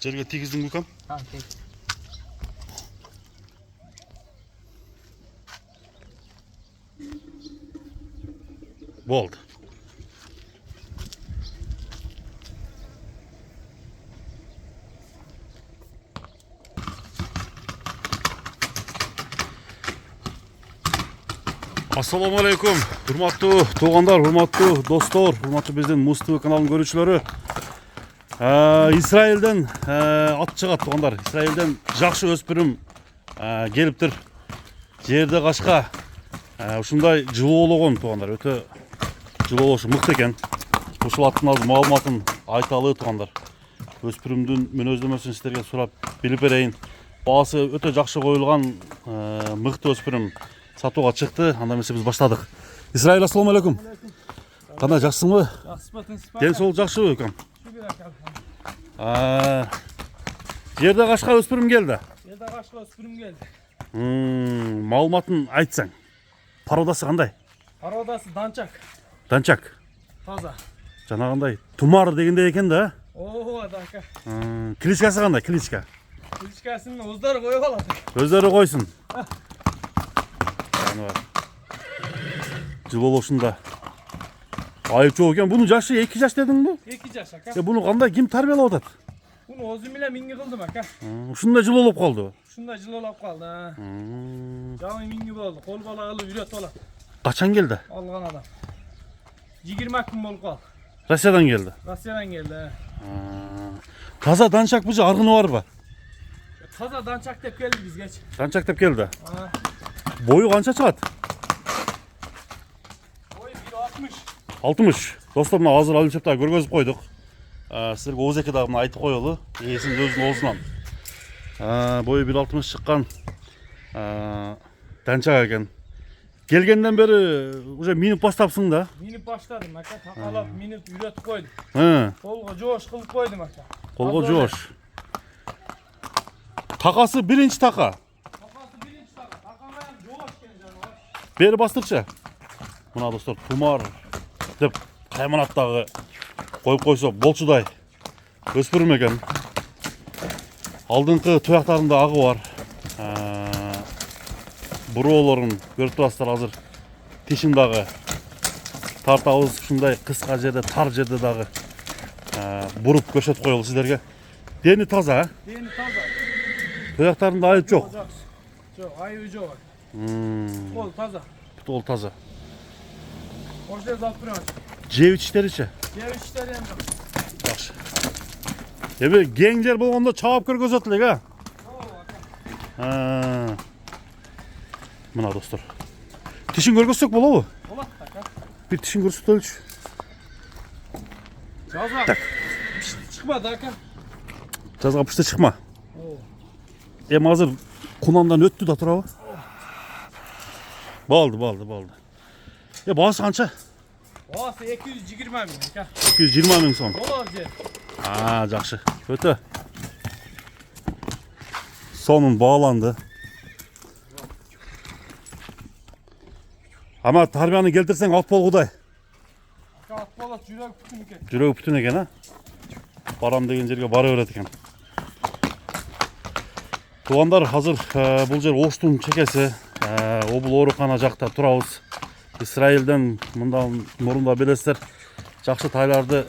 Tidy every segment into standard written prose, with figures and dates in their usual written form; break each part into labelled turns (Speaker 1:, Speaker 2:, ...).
Speaker 1: Жерге тийгиздиңби укам? Болду. Assalamu alaikum. Hurmatlı tuğanlar, hurmatlı dostlar, hurmatlı bizden Mustafa kanalının görüşçülері. İsrail'den at çıgat tuğanlar. İsrail'den жақсы өспірім geliptir. Жерде қашқа. Ушундай жылуулугун туғандар. Өтө жылуулушу мыкты экен. Ушул аттын азыр маалыматын айталы туғандар. Өспүрүмдүн мүнөздөмөсүн силерге сурап билип берейин. Баасы өтө жакшы коюлган мыкты өспүрүм сатууга чыкты. Анда эмесе биз баштадык. Исраил, ассаламу алейкум. Кандай, жакшысыңбы?
Speaker 2: Жакшы.
Speaker 1: Ден соолук жакшыбы экем? Жерде кашка өспүрүм келди.
Speaker 2: Жерде кашка өспүрүм келди.
Speaker 1: Маалыматын айтсаң. Пародасы кандай?
Speaker 2: Пародасы данчак.
Speaker 1: Данчак.
Speaker 2: Таза.
Speaker 1: Жанагындай тумар дегендей экен да.
Speaker 2: Оо, данка.
Speaker 1: Кличкасы кандай? Кличка.
Speaker 2: Кличкасын өздөрү коюп алат.
Speaker 1: Өздөрү койсун. Жылуулушунда. Айып жок экен. Бунун жашы 2 жаш дедиңби?
Speaker 2: 2 жаш ака.
Speaker 1: Буну кандай ким тарбиялап атат?
Speaker 2: Буну өзүм эле минги кылдым ака.
Speaker 1: Ушундай жылуулап калды.
Speaker 2: Ушундай жылуулап калды. Жамы минги болду. Кол бала кылып үйрөтүп алат.
Speaker 1: Качан келди?
Speaker 2: Алган адам. 20 күн болуп калды.
Speaker 1: Россиядан келди.
Speaker 2: Россиядан келди.
Speaker 1: Таза данчак бужа аргыны барбы?
Speaker 2: Таза данчак деп келди бизгечи.
Speaker 1: Данчак деп келди. Бою канча чыгат?
Speaker 2: Бою 1.60.
Speaker 1: 60. Достор, мына азыр өлчөптө көргөзүп койдук. Силерге Озеке дагы айтып коелу. Эсин өзүнүн оозунан. Бою 1.60 чыккан данчак экен. Келгенден бери уже минип баштапсың да?
Speaker 2: Минип баштадым ака. Такалап минип үйрөтүп койдум. Колго жоош кылып койдум ака.
Speaker 1: Колго жоош. Такасы биринчи така.
Speaker 2: Такасы биринчи така. Таканан жоош экен жаныбар.
Speaker 1: Бери бастырчы. Мына достор, тумар деп кайманаттагы коюп койсо болчудай өспүрүм экен. Алдыңкы туяктарында агы бар. Буроолорун көрүп турасыздар азыр. Тишин дагы тартабыз ушундай кыска жерде, тар жерде дагы буруп көшөт коелу силерге. Дени таза,
Speaker 2: Дени таза.
Speaker 1: туяктарында айып жок.
Speaker 2: Жок, айыбы жок. Кол таза.
Speaker 1: Ол таза.
Speaker 2: Ошол алып турам.
Speaker 1: Жеп ичтеричи?
Speaker 2: Жеп иштери эми жок.
Speaker 1: Жакшы. Эми кең жер болгондо чаап көргөзөт элек, Мына достор. Тишин көргөзсөк болобу?
Speaker 2: Болот ака.
Speaker 1: Бир тишин көрсөтөлүчү.
Speaker 2: Жазга. Чыкмады ака.
Speaker 1: Жазга пышты чыкма. Эми азыр кунандан өттү да турабы? Болду. Баасы канча?
Speaker 2: Баасы 220 миң ака.
Speaker 1: 220 миң сом.
Speaker 2: Доллар жер.
Speaker 1: Жакшы. Өтө. Сонун бааланды. Ама тарбияны келтирсең ат болгудай.
Speaker 2: Ат болот, жүрөк бүтүн экен.
Speaker 1: Жүрөк бүтүн экен, Барам деген жерге бара берет экен. Туугандар, азыр бул жер Оштун чекеси, обул оорукана жакта турабыз. Исраилден мындан мурунда билесиздер, жакшы тайларды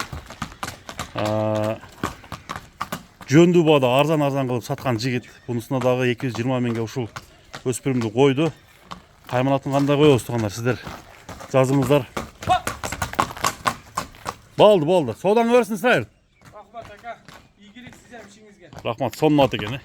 Speaker 1: жөндүү баада арзан кылып саткан жигит. Бунусуна дагы 220 миңге ушул өспүрүмдү койду. Кайманатын кандай коебуз тугандар, сиздер жазыңыздар. Болду. Соодаңы берсин, Исраил.
Speaker 2: Рахмат ака. Ийгилик сиздерге ишиңизге.
Speaker 1: Рахмат, сонун ат экен.